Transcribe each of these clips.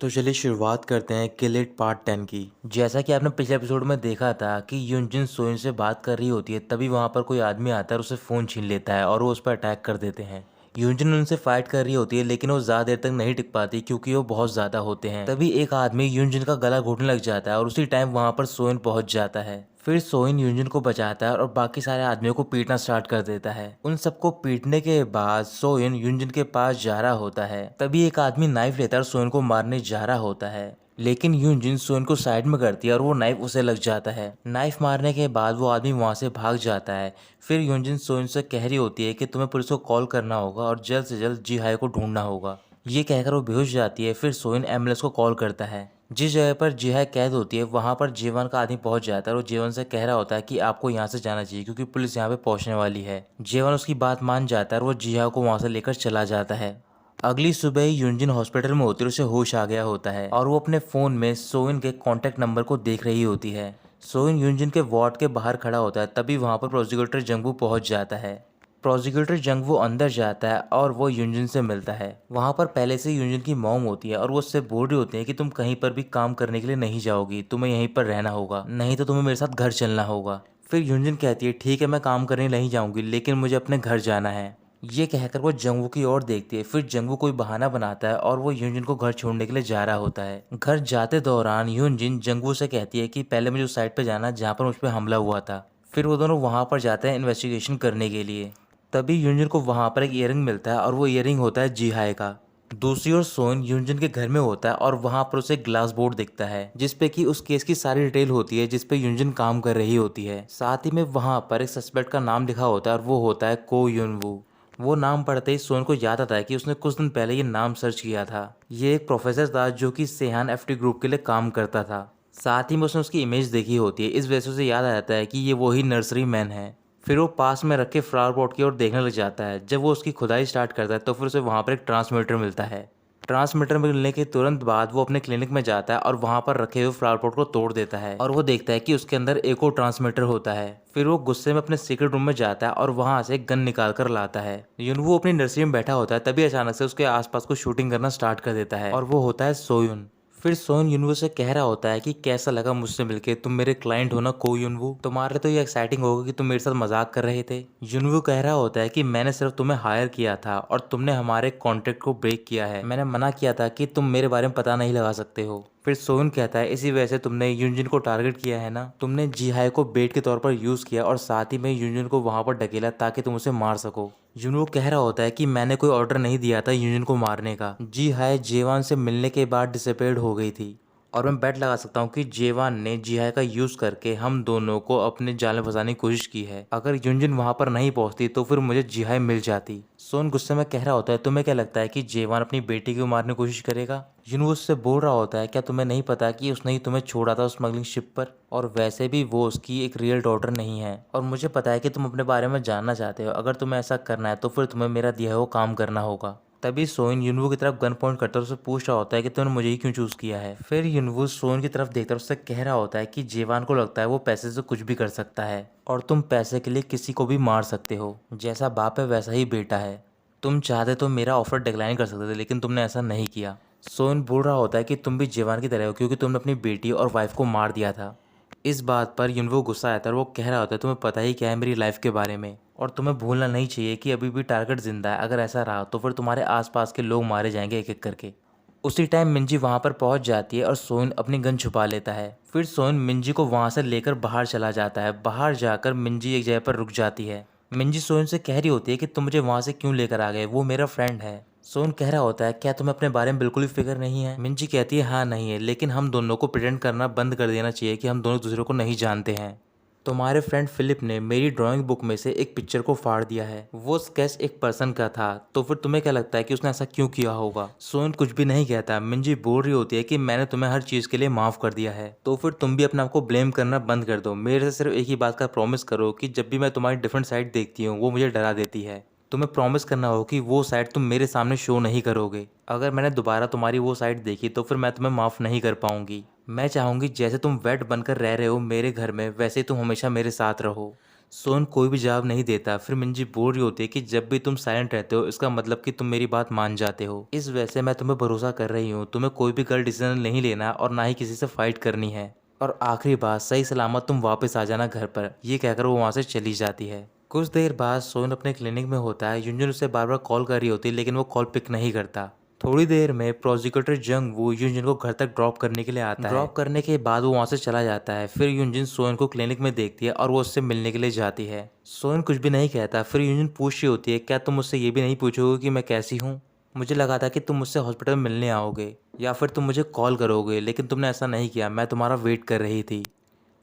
तो चलिए शुरुआत करते हैं किल इट पार्ट 10 की। जैसा कि आपने पिछले एपिसोड में देखा था कि यूनजिन सोइन से बात कर रही होती है, तभी वहाँ पर कोई आदमी आता है और उसे फ़ोन छीन लेता है और वो उस पर अटैक कर देते हैं। यूनजिन उनसे फाइट कर रही होती है, लेकिन वो ज़्यादा देर तक नहीं टिक पाती क्योंकि वो बहुत ज़्यादा होते हैं। तभी एक आदमी यूनजिन का गला घोटने लग जाता है और उसी टाइम वहाँ पर सोइन पहुँच जाता है। फिर सोइन यूनजिन को बचाता है और बाकी सारे आदमियों को पीटना स्टार्ट कर देता है। उन सबको पीटने के बाद सोइन यूनजिन के पास जा रहा होता है। तभी एक आदमी नाइफ लेता है और सोइन को मारने जा रहा होता है, लेकिन यूनजिन सोइन को साइड में करती है और वो नाइफ उसे लग जाता है। नाइफ मारने के बाद वो आदमी वहाँ से भाग जाता है। फिर यूनजिन सोइन से कह रही होती है कि तुम्हें पुलिस को कॉल करना होगा और जल्द से जल्द जिहाई को ढूंढना होगा। ये कहकर वो बेहोश जाती है। फिर सोइन एम्बुलेंस को कॉल करता है। जिस जगह पर जिहाई कैद होती है वहाँ पर जेवन का आदमी पहुंच जाता है और जेवन से कह रहा होता है कि आपको यहाँ से जाना चाहिए क्योंकि पुलिस यहाँ पे पहुंचने वाली है। जेवन उसकी बात मान जाता है और वो जिहाई को वहाँ से लेकर चला जाता है। अगली सुबह ही यूनजिन हॉस्पिटल में होती है, उसे होश आ गया होता है और वो अपने फ़ोन में सोइन के कॉन्टैक्ट नंबर को देख रही होती है। सोइन यूनजिन के वार्ड के बाहर खड़ा होता है। तभी वहाँ पर प्रोसिक्यूटर जंगवू पहुँच जाता है। प्रोसिक्यूटर जंगवू अंदर जाता है और वो यूनजिन से मिलता है। वहाँ पर पहले से यूनजिन की मॉम होती है और वो उससे बोल रही होती है कि तुम कहीं पर भी काम करने के लिए नहीं जाओगी, तुम्हें यहीं पर रहना होगा, नहीं तो तुम्हें मेरे साथ घर चलना होगा। फिर यूनजिन कहती है ठीक है, मैं काम करने नहीं जाऊंगी, लेकिन मुझे अपने घर जाना है। ये कहकर वो जंगवू की ओर देखती है। फिर जंगवू कोई बहाना बनाता है और वो यूनजिन को घर छोड़ने के लिए जा रहा होता है। घर जाते दौरान यूनजिन जंगवू से कहती है कि पहले मुझे उस साइड पे जाना जहाँ पर मुझ पे हमला हुआ था। फिर वो दोनों वहाँ पर जाते हैं इन्वेस्टिगेशन करने के लिए। तभी यूनजिन को वहाँ पर एक ईयरिंग मिलता है और वो ईयरिंग होता है जिहाई का। दूसरी ओर सोइन यूनजिन के घर में होता है और वहाँ पर उसे ग्लास बोर्ड दिखता है जिसपे कि उस केस की सारी डिटेल होती है जिसपे यूनजिन काम कर रही होती है। साथ ही में वहाँ पर एक सस्पेक्ट का नाम लिखा होता है और वो होता है को यूनवू। वो नाम पढ़ते ही सोन को याद आता है कि उसने कुछ दिन पहले ये नाम सर्च किया था। ये एक प्रोफेसर था जो कि सेहान एफटी ग्रुप के लिए काम करता था। साथ ही में उसने उसकी इमेज देखी होती है, इस वजह से उसे याद आ जाता है कि ये वही नर्सरी मैन है। फिर वो पास में रखे फ्लावर पॉट की ओर देखने लग जाता है। जब वो उसकी खुदाई स्टार्ट करता है तो फिर उसे वहाँ पर एक ट्रांसमीटर मिलता है। ट्रांसमीटर मिलने के तुरंत बाद वो अपने क्लिनिक में जाता है और वहाँ पर रखे हुए फ्लावर पॉट को तोड़ देता है और वो देखता है कि उसके अंदर एक और ट्रांसमीटर होता है। फिर वो गुस्से में अपने सीक्रेट रूम में जाता है और वहाँ से एक गन निकाल कर लाता है। यूनवू अपनी नर्सरी में बैठा होता है, तभी अचानक से उसके आसपास को शूटिंग करना स्टार्ट कर देता है और वो होता है सोयुन। फिर सोन यूनवू से कह रहा होता है कि कैसा लगा मुझसे मिलके, तुम मेरे क्लाइंट हो ना को यूनवू, तुम्हारे लिए तो ये एक्साइटिंग होगा कि तुम मेरे साथ मजाक कर रहे थे। यूनवू कह रहा होता है कि मैंने सिर्फ तुम्हें हायर किया था और तुमने हमारे कॉन्ट्रैक्ट को ब्रेक किया है। मैंने मना किया था कि तुम मेरे बारे में पता नहीं लगा सकते हो। फिर सोन कहता है इसी वजह से तुमने यूनजिन को टारगेट किया है ना, तुमने जिहाई को बेट के तौर पर यूज किया और साथ ही में यूनजिन को वहां पर ढकेला ताकि तुम उसे मार सको। यूनवू कह रहा होता है कि मैंने कोई ऑर्डर नहीं दिया था यूनजिन को मारने का। जिहाई जेवान से मिलने के बाद डिसअपेयर्ड हो गई थी और मैं बेट लगा सकता हूँ कि जेवान ने जिहाई का यूज करके हम दोनों को अपने जाल में फंसाने की कोशिश की है। अगर यूनजिन वहां पर नहीं पहुंचती तो फिर मुझे जिहाई मिल जाती। सोन गुस्से में कह रहा होता है तुम्हें क्या लगता है कि जेवान अपनी बेटी को मारने की कोशिश करेगा। यूनवू उससे बोल रहा होता है क्या तुम्हें नहीं पता कि उसने ही तुम्हें छोड़ा था उस स्मगलिंग शिप पर, और वैसे भी वो उसकी एक रियल डॉटर नहीं है और मुझे पता है कि तुम अपने बारे में जानना चाहते हो। अगर तुम्हें ऐसा करना है तो फिर तुम्हें मेरा दिया हुआ काम करना होगा। तभी सोइन यूनवू की तरफ गन पॉइंट करता है और उससे पूछ रहा होता है कि तुमने मुझे ही क्यों चूज किया है। फिर यूनवू सोइन की तरफ देखकर उससे कह रहा होता है कि जेवान को लगता है वो पैसे से कुछ भी कर सकता है और तुम पैसे के लिए किसी को भी मार सकते हो। जैसा बाप है वैसा ही बेटा है। तुम चाहते तो मेरा ऑफर डिक्लाइन कर सकते थे, लेकिन तुमने ऐसा नहीं किया। सोइन बोल रहा होता है कि तुम भी जेवान की तरह हो क्योंकि तुमने अपनी बेटी और वाइफ को मार दिया था। इस बात पर यूनवू गुस्सा आता है और वो कह रहा होता है तुम्हें पता ही क्या है मेरी लाइफ के बारे में, और तुम्हें भूलना नहीं चाहिए कि अभी भी टारगेट जिंदा है। अगर ऐसा रहा तो फिर तुम्हारे आसपास के लोग मारे जाएंगे एक एक करके। उसी टाइम मिंजी वहां पर पहुंच जाती है और सोइन अपनी गन छुपा लेता है। फिर सोइन मिंजी को वहां से लेकर बाहर चला जाता है। बाहर जाकर मिंजी एक जगह पर रुक जाती है। मिंजी सोइन से कह रही होती है कि तुम मुझे वहां से क्यों लेकर आ गए, वो मेरा फ्रेंड है। सोन कह रहा होता है क्या तुम्हें अपने बारे में बिल्कुल भी फिक्र नहीं है। मिंजी कहती है हाँ नहीं है, लेकिन हम दोनों को प्रिटेंड करना बंद कर देना चाहिए कि हम दोनों दूसरे को नहीं जानते हैं। तुम्हारे फ्रेंड फिलिप ने मेरी ड्राइंग बुक में से एक पिक्चर को फाड़ दिया है। वो स्केच एक पर्सन का था, तो फिर तुम्हें क्या लगता है कि उसने ऐसा क्यों किया होगा। सोन कुछ भी नहीं कहता। मिंजी बोल रही होती है कि मैंने तुम्हें हर चीज के लिए माफ कर दिया है, तो फिर तुम भी अपने आप को ब्लेम करना बंद कर दो। मेरे से सिर्फ एक ही बात का प्रॉमिस करो कि जब भी मैं तुम्हारी डिफरेंट साइड देखती हूँ वो मुझे डरा देती है। तुम्हें प्रॉमिस करना हो कि वो साइड तुम मेरे सामने शो नहीं करोगे। अगर मैंने दोबारा तुम्हारी वो साइड देखी तो फिर मैं तुम्हें माफ़ नहीं कर पाऊंगी। मैं चाहूंगी जैसे तुम वेट बनकर रह रहे हो मेरे घर में, वैसे ही तुम हमेशा मेरे साथ रहो। सोन कोई भी जवाब नहीं देता। फिर मिंजी बोल रही होती है कि जब भी तुम साइलेंट रहते हो इसका मतलब कि तुम मेरी बात मान जाते हो। इस वजह से मैं तुम्हें भरोसा कर रही हूँ। तुम्हें कोई भी गलत डिसीजन नहीं लेना और ना ही किसी से फाइट करनी है। और आखिरी बात, सही सलामत तुम वापस आ जाना घर पर। ये कहकर वो वहाँ से चली जाती है। कुछ देर बाद सोन अपने क्लिनिक में होता है। युनजुन उसे बार बार कॉल कर रही होती है लेकिन वो कॉल पिक नहीं करता। थोड़ी देर में प्रोसिक्यूटर जंग वो युनजिन को घर तक ड्रॉप करने के लिए आता है। ड्रॉप करने के बाद वो वहाँ से चला जाता है। फिर युनजिन सोन को क्लिनिक में देखती है और वो उससे मिलने के लिए जाती है। सोन कुछ भी नहीं कहता। फिर युनजिन पूछ रही होती है, क्या तुम मुझसे ये भी नहीं पूछोगे कि मैं कैसी हूँ? मुझे लगा था कि तुम मुझसे हॉस्पिटल में मिलने आओगे या फिर तुम मुझे कॉल करोगे, लेकिन तुमने ऐसा नहीं किया। मैं तुम्हारा वेट कर रही थी।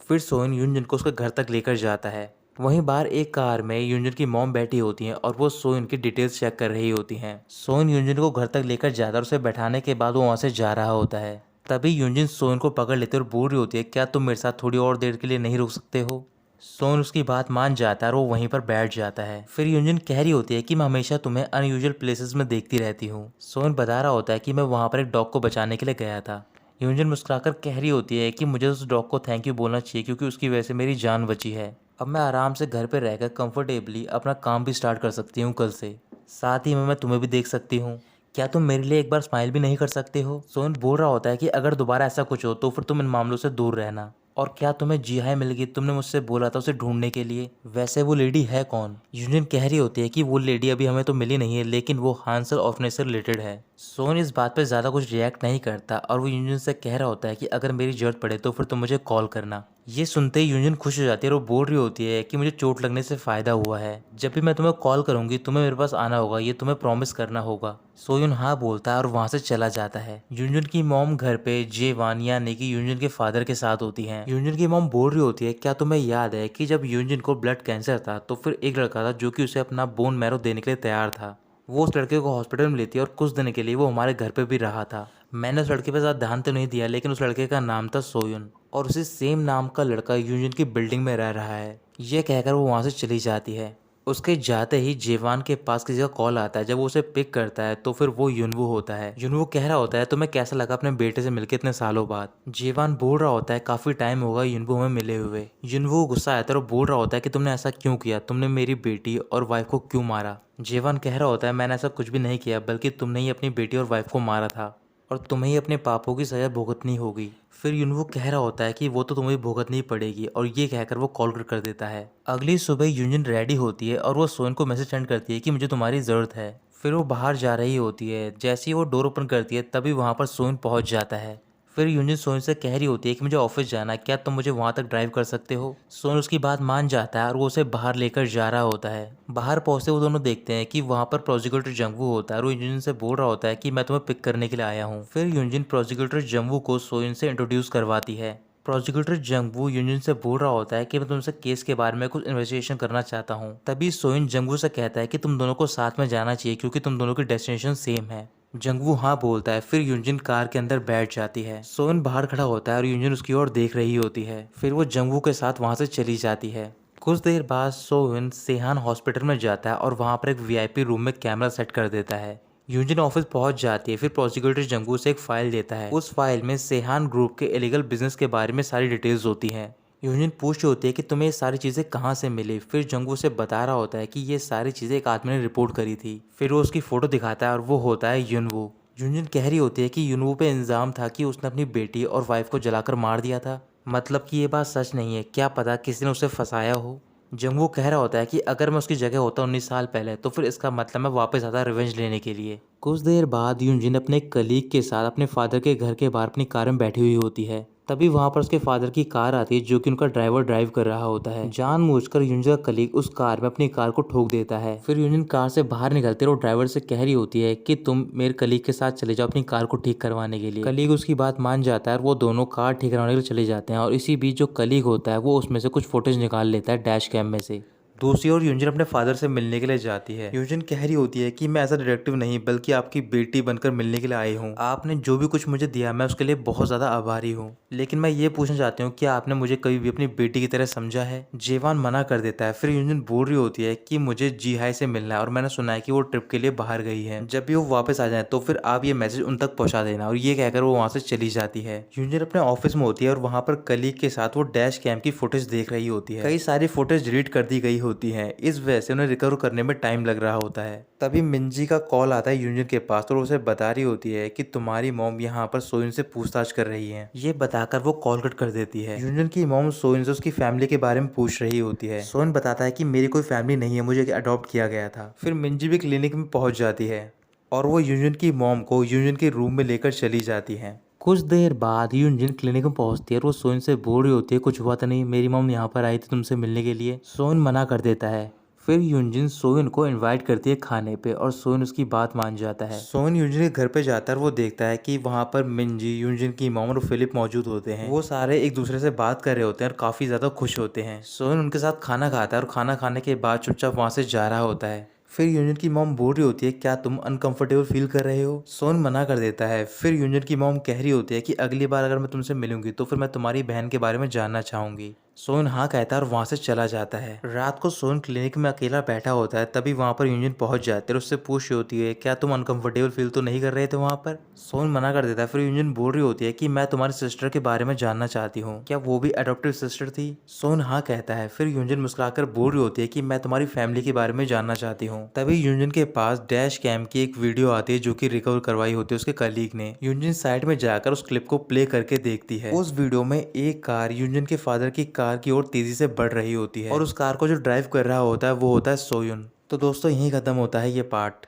फिर सोन युनजिन को उसके घर तक लेकर जाता है। वहीं बाहर एक कार में युनजिन की मॉम बैठी होती हैं और वो सोन की डिटेल्स चेक कर रही होती हैं। सोन युनजिन को घर तक लेकर जाता है और उसे बैठाने के बाद वो वहाँ से जा रहा होता है। तभी युनजिन सोन को पकड़ लेते और बोल रही होती है, क्या तुम मेरे साथ थोड़ी और देर के लिए नहीं रुक सकते हो? सोन उसकी बात मान जाता है और वो वहीं पर बैठ जाता है। फिर युनजिन कह रही होती है कि मैं हमेशा तुम्हें अनयूजुअल प्लेसेस में देखती रहती हूँ। सोन बता रहा होता है कि मैं वहाँ पर एक डॉग को बचाने के लिए गया था। युनजिन मुस्कुराकर कह रही होती है कि मुझे उस डॉग को थैंक यू बोलना चाहिए क्योंकि उसकी वजह से मेरी जान बची है। अब मैं आराम से घर पे रहकर कंफर्टेबली अपना काम भी स्टार्ट कर सकती हूँ कल से। साथ ही में मैं तुम्हें भी देख सकती हूँ। क्या तुम मेरे लिए एक बार स्माइल भी नहीं कर सकते हो? सोन बोल रहा होता है कि अगर दोबारा ऐसा कुछ हो तो फिर तुम इन मामलों से दूर रहना। और क्या तुम्हें जी हाय मिल गई? तुमने मुझसे बोला था उसे ढूंढने के लिए। वैसे वो लेडी है कौन? यूनियन कह रही होती है कि वो लेडी अभी हमें तो मिली नहीं है, लेकिन वो हांसल ऑर्फनेज से रिलेटेड है। सोन इस बात पर ज़्यादा कुछ रिएक्ट नहीं करता और वो यूनियन से कह रहा होता है कि अगर मेरी जरूरत पड़े तो फिर तुम मुझे कॉल करना। ये सुनते ही यूनियन खुश हो जाती है और वो बोल रही होती है कि मुझे चोट लगने से फ़ायदा हुआ है। जब भी मैं तुम्हें कॉल करूंगी तुम्हें मेरे पास आना होगा, ये तुम्हें प्रॉमिस करना होगा। सोयुन हाँ बोलता है और वहाँ से चला जाता है। यूनियन की मॉम घर पे जेवान यानी कि यूनियन के फादर के साथ होती हैं। यूनियन की मॉम बोल रही होती है, क्या तुम्हें याद है कि जब यूनियन को ब्लड कैंसर था तो फिर एक लड़का था जो कि उसे अपना बोन मैरो देने के लिए तैयार था। वो उस लड़के को हॉस्पिटल में लेती है और कुछ दिन के लिए वो हमारे घर पे भी रहा था। मैंने उस लड़के पे ज़्यादा ध्यान तो नहीं दिया, लेकिन उस लड़के का नाम था सोयुन और उसी सेम नाम का लड़का यूनियन की बिल्डिंग में रह रहा है। ये कहकर वो वहाँ से चली जाती है। उसके जाते ही जेवान के पास किसी का कॉल आता है। जब वो उसे पिक करता है तो फिर वो युनवू होता है। युनवू कह रहा होता है, तुम्हें कैसा लगा अपने बेटे से मिलकर इतने सालों बाद? जेवान बोल रहा होता है, काफी टाइम होगा युनवू हमें मिले हुए। युनवू गुस्सा आता है और बोल रहा होता है कि तुमने ऐसा क्यों किया? तुमने मेरी बेटी और वाइफ को क्यों मारा? जेवान कह रहा होता है, मैंने ऐसा कुछ भी नहीं किया, बल्कि तुमने ही अपनी बेटी और वाइफ को मारा था और तुम्हें ही अपने पापों की सजा भुगतनी होगी। फिर युनवू कह रहा होता है कि वो तो तुम्हें भुगतनी पड़ेगी और ये कहकर वो कॉल कर देता है। अगली सुबह यूनियन रेडी होती है और वो सोन को मैसेज सेंड करती है कि मुझे तुम्हारी ज़रूरत है। फिर वो बाहर जा रही होती है। जैसे ही वो डोर ओपन करती है तभी वहाँ पर सोन पहुँच जाता है। फिर यूनियन सोन से कह रही होती है कि मुझे ऑफिस जाना है, क्या तुम मुझे वहाँ तक ड्राइव कर सकते हो? सोन उसकी बात मान जाता है और वो उसे बाहर लेकर जा रहा होता है। बाहर पहुँचते वो दोनों देखते हैं कि वहाँ पर प्रोसिक्यूटर जंगवू होता है और वो यूनियन से बोल रहा होता है कि मैं तुम्हें पिक करने के लिए आया हूँ। फिर यूनियन प्रोसिक्यूटर जंगवू को सोन से इंट्रोड्यूस करवाती है। प्रोसिक्यूटर जंगवू यूनियन से बोल रहा होता है कि मैं तुमसे केस के बारे में कुछ इन्वेस्टिगेशन करना चाहता हूँ। तभी सोइन जंगवू से कहता है कि तुम दोनों को साथ में जाना चाहिए क्योंकि तुम दोनों की डेस्टिनेशन सेम है। जंगवू हाँ बोलता है। फिर यूंजिन कार के अंदर बैठ जाती है। सोन बाहर खड़ा होता है और यूंजिन उसकी ओर देख रही होती है। फिर वो जंगवू के साथ वहाँ से चली जाती है। कुछ देर बाद सोइन सेहान हॉस्पिटल में जाता है और वहाँ पर एक वीआईपी रूम में कैमरा सेट कर देता है। यूंजिन ऑफिस पहुंच जाती है। फिर प्रोसिक्यूटर जंगू से एक फाइल देता है। उस फाइल में सेहान ग्रुप के इलीगल बिजनेस के बारे में सारी डिटेल्स होती हैं। यूनियन पूछ रही होती है कि तुम्हें ये सारी चीज़ें कहाँ से मिली? फिर जंगू से बता रहा होता है कि ये सारी चीज़ें एक आदमी ने रिपोर्ट करी थी। फिर वो उसकी फ़ोटो दिखाता है और वो होता है युनवू। यूनियन कह रही होती है कि युनवू पे इल्ज़ाम था कि उसने अपनी बेटी और वाइफ को जलाकर मार दिया था। मतलब कि ये बात सच नहीं है, क्या पता किसी ने उसे फंसाया हो। जंगवू कह रहा होता है कि अगर मैं उसकी जगह होता 19 साल पहले तो फिर इसका मतलब मैं वापस आता रिवेंज लेने के लिए। कुछ देर बाद यूनजिन अपने कलीग के साथ अपने फादर के घर के बाहर अपनी कार में बैठी हुई होती है। तभी वहां पर उसके फादर की कार आती है जो कि उनका ड्राइवर ड्राइव कर रहा होता है। जानबूझकर यूनजिन का कलीग उस कार में अपनी कार को ठोक देता है। फिर यूनजिन कार से बाहर निकलते और ड्राइवर से कह रही होती है कि तुम मेरे कलीग के साथ चले जाओ अपनी कार को ठीक करवाने के लिए। कलीग उसकी बात मान जाता है और वो दोनों कार ठीक करवाने के लिए चले जाते हैं। और इसी बीच जो कलीग होता है वो उसमें से कुछ फुटेज निकाल लेता है डैश कैम में से। दूसरी ओर यूंजिन अपने फादर से मिलने के लिए जाती है। यूंजिन कह रही होती है कि मैं ऐसा डिटेक्टिव नहीं बल्कि आपकी बेटी बनकर मिलने के लिए आई हूँ। आपने जो भी कुछ मुझे दिया मैं उसके लिए बहुत ज़्यादा आभारी हूँ। लेकिन मैं ये पूछना चाहती हूँ, क्या आपने मुझे कभी भी अपनी बेटी की तरह समझा है? जेवान मना कर देता है। फिर यूनजन बोल रही होती है कि मुझे जी हाई से मिलना है और मैंने सुना है कि वो ट्रिप के लिए बाहर गई है। जब भी वो वापस आ जाए तो फिर आप ये मैसेज उन तक पहुंचा देना। और ये कहकर वो वहाँ से चली जाती है। यूनजन अपने ऑफिस में होती है और वहाँ पर कलीग के साथ वो डैश कैम की फुटेज देख रही होती है। कई सारी फुटेज डिलीट कर दी गई होती है, इस वजह से उन्हें रिकवर करने में टाइम लग रहा होता है। तभी मिंजी का कॉल आता है यूनजन के पास और उसे बता रही होती है कि तुम्हारी मॉम यहाँ पर सोइन से पूछताछ कर रही है। ये बताकर वो कॉल कट कर देती है। यूनजन की मॉम सोइन से उसकी फैमिली के बारे में पूछ रही होती है। सोइन बताता है कि मेरी कोई फैमिली नहीं है, मुझे अडॉप्ट किया गया था। फिर मिंजी भी क्लिनिक में पहुंच जाती है और वो यूनजन की मॉम को यूनजन के रूम में लेकर चली जाती है। कुछ देर बाद यूनजन क्लिनिक में पहुंचती है और वो सोइन से बोल रही होती है, कुछ हुआ तो नहीं, मेरी मॉम यहाँ पर आई थी तुमसे मिलने के लिए। सोइन मना कर देता है। फिर यूनजिन सोइन को इनवाइट करती है खाने पे और सोइन उसकी बात मान जाता है। सोइन यूनजिन के घर पे जाता है और वो देखता है कि वहाँ पर मिंजी, यूनजिन की मॉम और फिलिप मौजूद होते हैं। वो सारे एक दूसरे से बात कर रहे होते हैं और काफी ज्यादा खुश होते हैं। सोइन उनके साथ खाना खाता है और खाना खाने के बाद चुपचाप वहाँ से जा रहा होता है। फिर यूनजन की मॉम बोल रही होती है, क्या तुम अनकंफर्टेबल फील कर रहे हो? सोन मना कर देता है। फिर यूनजन की मॉम कह रही होती है कि अगली बार अगर मैं तुमसे मिलूंगी तो फिर मैं तुम्हारी बहन के बारे में जानना चाहूंगी। सोन हाँ कहता है और वहाँ से चला जाता है। रात को सोन क्लिनिक में अकेला बैठा होता है, तभी वहाँ पर यूनजन पहुंच जाती है और उससे पूछ रही होती है, क्या तुम अनकंफर्टेबल फील तो नहीं कर रहे थे वहाँ पर? सोन मना कर देता है। फिर यूनजन बोल रही होती है कि मैं तुम्हारी सिस्टर के बारे में जानना चाहती हूँ, क्या वो भी अडॉप्टिव सिस्टर थी? सोन हाँ कहता है। फिर यूनजन मुस्कुराकर बोल रही होती है कि मैं तुम्हारी फैमिली के बारे में जानना चाहती हूँ। तभी यूनजन के पास डैश कैम की एक वीडियो आती है जो कि रिकवर करवाई होती है उसके कलीग ने। यूनजन साइड में जाकर उस क्लिप को प्ले करके देखती है। उस वीडियो में एक कार यूनजन के फादर की कार की ओर तेजी से बढ़ रही होती है और उस कार को जो ड्राइव कर रहा होता है वो होता है सोयुन। तो दोस्तों यही खत्म होता है ये पार्ट।